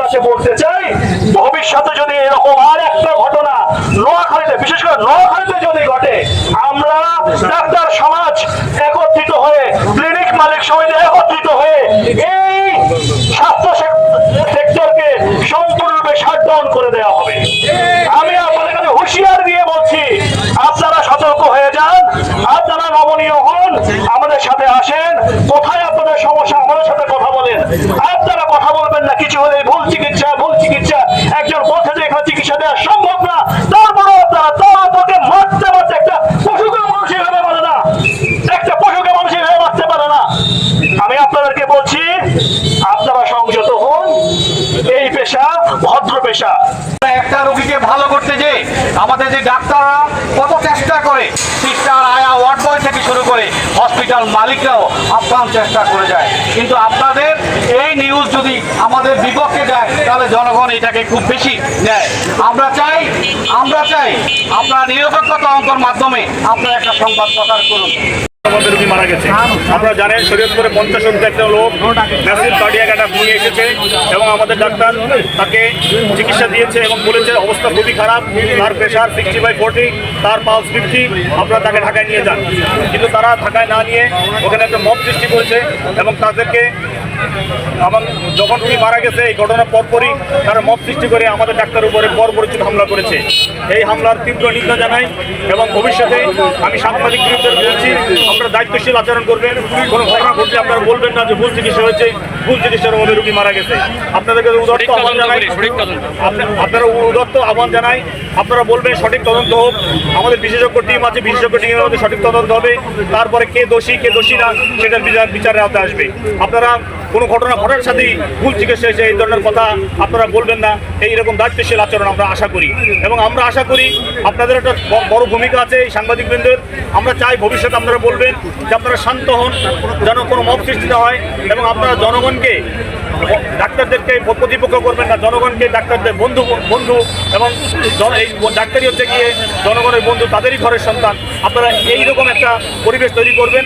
কাছে বলতে চাই, ভবিষ্যতে যদি এরকম আর একটা ঘটনা নোয়াখালীতে, বিশেষ করে নোয়াখালীতে যদি ঘটে, আমরা ডাক্তার সমাজ একত্রিত হয়ে, ক্লিনিক মালিক সমিতি একত্রিত হয়ে এই স্বাস্থ্য সেক্টরকে সম্পূর্ণরূপে শাটডাউন করে দেওয়া হবে। আমি আপনাদের কাছে হুঁশিয়ার দিয়ে বলছি, আপনারা সতর্ক হয়ে যান, আপনারা নমনীয় হন, আমাদের সাথে আসেন, কোথায় আপনাদের সমস্যা আমাদের সাথে কথা বলেন। আপনারা কথা বলবেন না, কিছু হলে ভুল চিকিৎসা ভুল চিকিৎসা, একজন বলছে যে এখানে চিকিৎসা দেওয়া সম্ভব না, তারপরেও আপনারা তাকে মারতে মারতে একটা পশুকে মানুষ এভাবে মারে না, একটা পশুকে মানুষ এভাবে মারতে পারে না। আমি আপনাদেরকে বলছি, আপনারা সংযত হন, এই পেশা ভদ্র পেশা। একটা রোগীকে ভালো করতে যে আমাদের যে ডাক্তাররা কত চেষ্টা করে, সিস্টার, আয়া, ওয়ার্ড বয় থেকে শুরু করে হসপিটাল মালিকরাও আপ্রাণ চেষ্টা করে যায়, কিন্তু আপনাদের এই নিউজ যদি আমাদের বিপক্ষে যায় তাহলে জনগণ এটাকে খুব বেশি নেয়। আমরা চাই আপনারা নিরপেক্ষ তদন্তের মাধ্যমে আপনারা একটা সংবাদ প্রচার করুন। আমাদের রোগী মারা গেছে, আপনারা জানেন শরীয়তপুরে 50 একটা লোক ম্যাসিভ কার্ডিয়াক অ্যাটাক নিয়ে এসেছে এবং আমাদের ডাক্তার তাকে চিকিৎসা দিয়েছে এবং বলেছে অবস্থা খুবই খারাপ, তার প্রেশার 60/40, তার পালস 50, আপনারা তাকে ঢাকায় নিয়ে যান। কিন্তু তারা ঢাকায় না নিয়ে ওখানে একটা মব সৃষ্টি করেছে এবং তাদেরকে এবং যখন রোগী মারা গেছে এই ঘটনার পরপরই তারা মব সৃষ্টি করে আমাদের ডাক্তারের উপরে বর্বরোচিত হামলা করেছে। এই হামলার তীব্র নিন্দা জানাই এবং ভবিষ্যতে আমি সাংবাদিকদের বলছি, আপনারা দায়িত্বশীল আচরণ করবেন। কোনো ঘটনা ঘটলে আপনারা বলবেন না যে ভুল চিকিৎসা হয়েছে, ভুল চিকিৎসার অভাবে রোগী মারা গেছে। আপনাদেরকে উদাত্ত আহ্বান জানাই, আপনারা উদাত্ত আহ্বান জানাই, আপনারা বলবেন সঠিক তদন্ত হোক। আমাদের বিশেষজ্ঞ টিম আছে, বিশেষজ্ঞ টিমের মধ্যে সঠিক তদন্ত হবে, তারপরে কে দোষী কে দোষী না সেটার বিচারের আওতায় আসবে। আপনারা কোনো ঘটনা ঘটার সাথেই ভুল চিকিৎসা হয়েছে এই ধরনের কথা আপনারা বলবেন না, এইরকম দায়িত্বশীল আচরণ আমরা আশা করি। এবং আমরা আশা করি আপনাদের একটা বড় ভূমিকা আছে এই সাংবাদিকবৃন্দের। আমরা চাই ভবিষ্যতে আপনারা বলবেন যে আপনারা শান্ত হন, যেন কোনো মব সৃষ্টি না হয় এবং আপনারা জনগণকে, ডাক্তারদেরকে প্রতিপক্ষ করবেন না, জনগণকে ডাক্তারদের বন্ধু এবং এই ডাক্তারই হচ্ছে গিয়ে জনগণের বন্ধু, তাদেরই ঘরের সন্তান। আপনারা এইরকম একটা পরিবেশ তৈরি করবেন।